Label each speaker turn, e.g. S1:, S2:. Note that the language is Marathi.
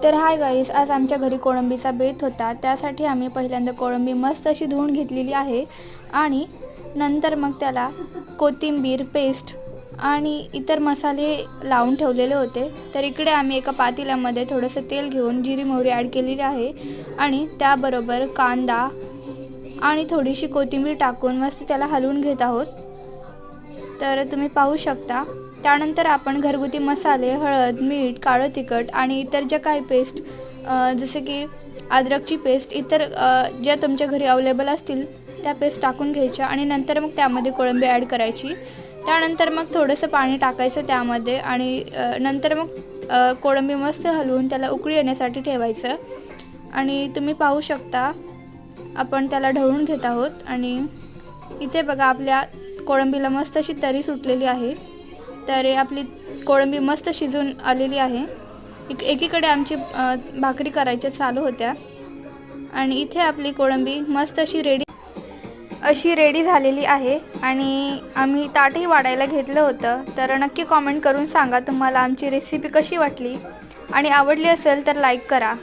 S1: तर हाय गाईस, आज आमच्या घरी कोळंबीचा बेत होता। त्यासाठी आम्ही पहिल्यांदा कोळंबी मस्त अशी धुवून घेतलेली आहे आणि नंतर मग त्याला कोथिंबीर पेस्ट आणि इतर मसाले लावून ठेवलेले होते। तर इकडे आम्ही एका पातेल्यामध्ये थोडंसं तेल घेऊन जिरी मोहरी ॲड केलेली आहे आणि त्याबरोबर कांदा आणि थोडीशी कोथिंबीर टाकून मस्त त्याला हलवून घेत आहोत। तर तुम्ही पाहू शकता। त्यानंतर आपण घरगुती मसाले, हळद, मीठ, काळं तिखट आणि इतर जे काही पेस्ट जसे की अद्रकची पेस्ट, इतर ज्या तुमच्या घरी अवेलेबल असतील त्या पेस्ट टाकून घ्यायच्या आणि नंतर मग त्यामध्ये कोळंबी ॲड करायची। त्यानंतर मग थोडंसं पाणी टाकायचं त्यामध्ये आणि नंतर मग कोळंबी मस्त हलवून त्याला उकळी येण्यासाठी ठेवायचं। आणि तुम्ही पाहू शकता आपण त्याला ढवळून घेत आहोत आणि इथे बघा आपल्या कोळंबीला मस्त अशी तरी सुटलेली आहे। तर आपली कोळंबी मस्त शिजून आलेली आहे। एकीकडे आमची भाकरी करायच्या चालू होत्या आणि इथे आपली कोळंबी मस्त अशी रेडी झालेली आहे आणि आम्ही ताटही वाढायला घेतलं होतं। तर नक्की कमेंट करून सांगा तुम्हाला आमची रेसिपी कशी वाटली आणि आवडली असेल तर लाईक करा।